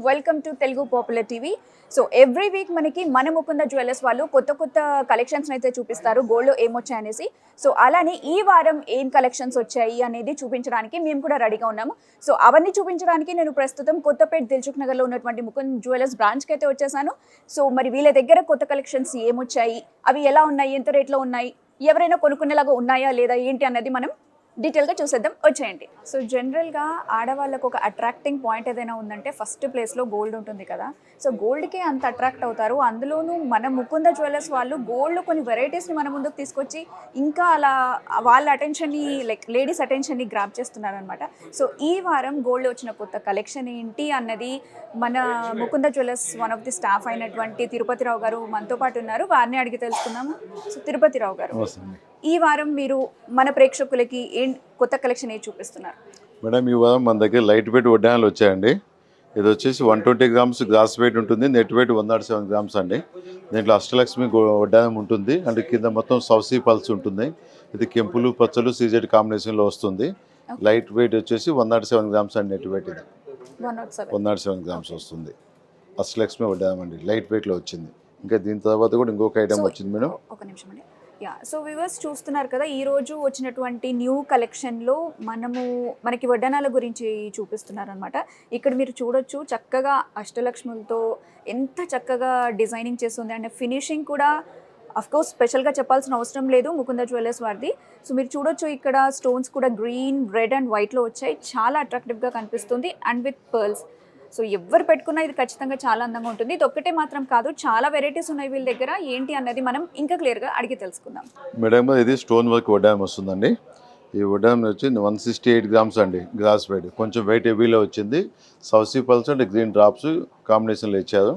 Welcome to Telugu popular TV. So every week మనకి మన Mukunda jewellers వాళ్ళు కొత్త కొత్త కలెక్షన్స్ అయితే చూపిస్తారు గోల్డ్లో ఏమొచ్చాయనేసి. సో అలానే ఈ వారం ఏం కలెక్షన్స్ వచ్చాయి అనేది చూపించడానికి మేము కూడా రెడీగా ఉన్నాము. సో అవన్నీ చూపించడానికి నేను ప్రస్తుతం కొత్తపేట దిల్సుఖ్ నగర్లో ఉన్నటువంటి ముకుంద్ జ్యువెలర్స్ బ్రాంచ్కి అయితే వచ్చేసాను. సో మరి వీళ్ళ దగ్గర కొత్త కలెక్షన్స్ ఏమొచ్చాయి, అవి ఎలా ఉన్నాయి, ఎంత రేట్లో ఉన్నాయి, ఎవరైనా కొనుక్కునేలాగా ఉన్నాయా లేదా ఏంటి అన్నది మనం డీటెయిల్గా చూసేద్దాం, వచ్చేయండి. సో జనరల్గా ఆడవాళ్ళకు ఒక అట్రాక్టింగ్ పాయింట్ ఏదైనా ఉందంటే ఫస్ట్ ప్లేస్లో గోల్డ్ ఉంటుంది కదా. సో గోల్డ్కే అంత అట్రాక్ట్ అవుతారు. అందులోనూ మన ముకుంద జ్యువెలర్స్ వాళ్ళు గోల్డ్లో కొన్ని వెరైటీస్ని మన ముందుకు తీసుకొచ్చి ఇంకా అలా వాళ్ళ అటెన్షన్ని లైక్ లేడీస్ అటెన్షన్ని గ్రాప్ చేస్తున్నారనమాట. సో ఈ వారం గోల్డ్లో వచ్చిన కొత్త కలెక్షన్ ఏంటి అన్నది మన Mukunda jewellers one of the staff అయినటువంటి తిరుపతిరావు గారు మనతో పాటు ఉన్నారు. వారిని అడిగి తెలుసుకుందాము. సో తిరుపతిరావు గారు, ఈ వారం మీరు మన ప్రేక్షకులకి ఏం కొత్త కలెక్షన్ ఏది చూపిస్తున్నారు? మేడం, ఈ వారం మన దగ్గర లైట్ వెయిట్ వడ్డానాలు వచ్చాయండి. ఇది వచ్చేసి 120 గ్రామ్స్ గ్రాస్ వెయిట్ ఉంటుంది, నెట్ వెయిట్ 107 గ్రామ్స్ అండి. దీంట్లో అష్టలక్ష్మి వడ్డానం ఉంటుంది అండ్ కింద మొత్తం సౌసీ పల్స్ ఉంటుంది. ఇది కెంపులు పచ్చలు సీజెడ్ కాంబినేషన్లో వస్తుంది. లైట్ వెయిట్ వచ్చేసి 107 గ్రామ్స్ అండి. నెట్ వెయిట్ ఇది 107 గ్రామ్స్ వస్తుంది. అష్టలక్ష్మి వడ్డానం అండి, లైట్ వెయిట్లో వచ్చింది. ఇంకా దీని తర్వాత కూడా ఇంకొక ఐటమ్ వచ్చింది మేడం. ఒక నిమిషం అండి. సో వ్యూవర్స్ చూస్తున్నారు కదా, ఈరోజు వచ్చినటువంటి న్యూ కలెక్షన్లో మనకి వడ్డానాల గురించి చూపిస్తున్నారు అనమాట. ఇక్కడ మీరు చూడొచ్చు, చక్కగా అష్టలక్ష్ములతో ఎంత చక్కగా డిజైనింగ్ చేస్తుంది అండ్ ఫినిషింగ్ కూడా అఫ్కోర్స్ స్పెషల్గా చెప్పాల్సిన అవసరం లేదు ముకుంద జ్యువెలర్స్ వారిది. సో మీరు చూడొచ్చు, ఇక్కడ స్టోన్స్ కూడా గ్రీన్, రెడ్ అండ్ వైట్లో వచ్చాయి. చాలా అట్రాక్టివ్గా కనిపిస్తుంది అండ్ విత్ పర్ల్స్. సో ఎవరు పెట్టుకున్నా ఇది ఖచ్చితంగా చాలా అందంగా ఉంటుంది. ఇది ఒక్కటే మాత్రం కాదు, చాలా వెరైటీస్ ఉన్నాయి వీళ్ళ దగ్గర. ఏంటి అన్నది మనం ఇంకా క్లియర్గా అడిగి తెలుసుకుందాం. మేడం, ఇది స్టోన్ వర్క్ వడ్డానం వస్తుందండి. ఈ వడ్డానం వచ్చి 168 గ్రామ్స్ అండి గ్రాస్ వెయిట్. కొంచెం వెయిట్ హెవీలో వచ్చింది. సౌసీ పల్స్ అండ్ గ్రీన్ డ్రాప్స్ కాంబినేషన్లో ఇచ్చారు.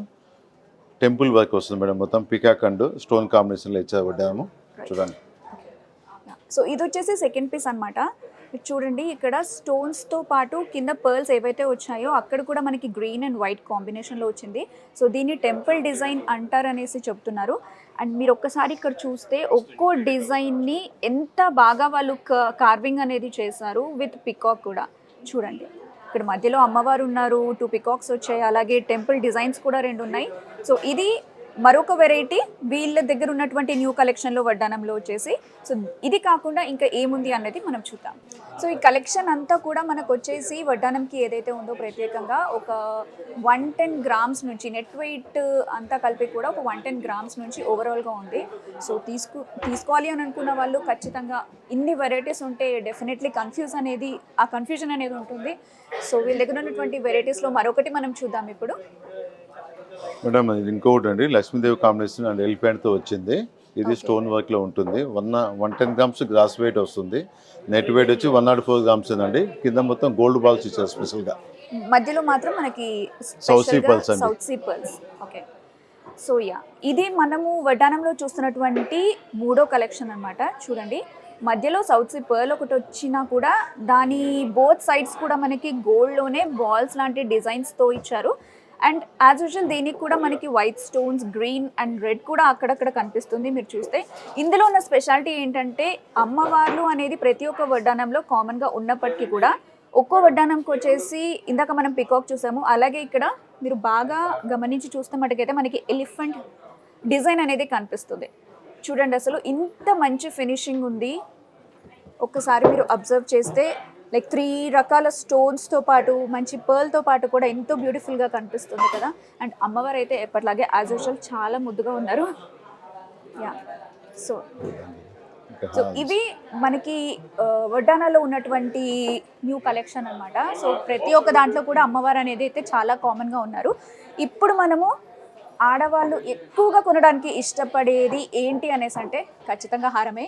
టెంపుల్ వర్క్ వస్తుంది మేడం, మొత్తం పికాక్ అండ్ స్టోన్ కాంబినేషన్లో ఇచ్చారు వడ్డానము. చూడండి. సో ఇది వచ్చేసి సెకండ్ పీస్ అనమాట. చూడండి, ఇక్కడ స్టోన్స్తో పాటు కింద పర్ల్స్ ఏవైతే వచ్చాయో అక్కడ కూడా మనకి గ్రీన్ అండ్ వైట్ కాంబినేషన్లో వచ్చింది. సో దీన్ని టెంపుల్ డిజైన్ అంటారనేసి చెప్తున్నారు. అండ్ మీరు ఒక్కసారి ఇక్కడ చూస్తే ఒక్కో డిజైన్ని ఎంత బాగా వాళ్ళు కార్వింగ్ అనేది చేశారు విత్ పికాక్ కూడా. చూడండి, ఇక్కడ మధ్యలో అమ్మవారు ఉన్నారు, 2 పికాక్స్ వచ్చాయి, అలాగే టెంపుల్ డిజైన్స్ కూడా 2 ఉన్నాయి. సో ఇది మరొక వెరైటీ వీళ్ళ దగ్గర ఉన్నటువంటి న్యూ కలెక్షన్లో వడ్డానంలో వచ్చేసి. సో ఇది కాకుండా ఇంకా ఏముంది అన్నది మనం చూద్దాం. సో ఈ కలెక్షన్ అంతా కూడా మనకు వచ్చేసి వడ్డానంకి ఏదైతే ఉందో ప్రత్యేకంగా ఒక 110 గ్రామ్స్ నుంచి నెట్ వెయిట్ అంతా కలిపి కూడా ఒక 110 గ్రామ్స్ నుంచి ఓవరాల్గా ఉంది. సో తీసుకోవాలి అని అనుకున్న వాళ్ళు ఖచ్చితంగా ఇన్ని వెరైటీస్ ఉంటే డెఫినెట్లీ ఆ కన్ఫ్యూజన్ అనేది ఉంటుంది. సో వీళ్ళ దగ్గర ఉన్నటువంటి వెరైటీస్లో మరొకటి మనం చూద్దాం ఇప్పుడు. మేడం, ఇది ఇంకొకటి అండి, లక్ష్మీదేవి కాంబినేషన్ అండ్ ఎలిఫెంట్తో వచ్చింది. ఇది స్టోన్ వర్క్లో ఉంటుంది. 110 గ్రామ్స్ గ్రాస్ వెయిట్ వస్తుంది. నెట్ వెయిట్ వచ్చి 104 గ్రామ్స్ అండి. కింద మొత్తం గోల్డ్ బాల్స్ ఇచ్చారు స్పెషల్గా. మధ్యలో మాత్రం మనకి సౌసీ పల్స్ అండి. సౌసీ పల్స్. ఓకే. సో ఇది మనము వడ్డానంలో చూస్తున్నటువంటి 3వ కలెక్షన్ అనమాట. చూడండి, మధ్యలో సౌసీ పర్ల్ ఒకటి వచ్చినా కూడా దాని బోత్ సైడ్స్ కూడా మనకి గోల్డ్లోనే బాల్స్ లాంటి డిజైన్స్తో ఇచ్చారు. అండ్ యాజ్ యూజువల్ దీనికి కూడా మనకి white stones, green and red కూడా అక్కడక్కడ కనిపిస్తుంది మీరు చూస్తే. ఇందులో ఉన్న స్పెషాలిటీ ఏంటంటే అమ్మవార్లు అనేది ప్రతి ఒక్క వడ్డానంలో కామన్గా ఉన్నప్పటికీ కూడా ఒక్కో వడ్డానంకి వచ్చేసి ఇందాక మనం పికాక్ చూసాము, అలాగే ఇక్కడ మీరు బాగా గమనించి చూస్తే మటుకైతే మనకి ఎలిఫెంట్ డిజైన్ అనేది కనిపిస్తుంది. చూడండి, అసలు ఇంత మంచి ఫినిషింగ్ ఉంది. ఒక్కసారి మీరు అబ్జర్వ్ చేస్తే లైక్ 3 రకాల స్టోన్స్తో పాటు మంచి పర్ల్తో పాటు కూడా ఎంతో బ్యూటిఫుల్గా కనిపిస్తుంది కదా. అండ్ అమ్మవారు అయితే ఎప్పటిలాగే యాజ్ యూజువల్ చాలా ముద్దుగా ఉన్నారు. సో ఇవి మనకి వడ్డానాలో ఉన్నటువంటి న్యూ కలెక్షన్ అనమాట. సో ప్రతి ఒక్క దాంట్లో కూడా అమ్మవారు అనేది అయితే చాలా కామన్గా ఉన్నారు. ఇప్పుడు మనము ఆడవాళ్ళు ఎక్కువగా కొనడానికి ఇష్టపడేది ఏంటి అనేసి అంటే ఖచ్చితంగా హారమే.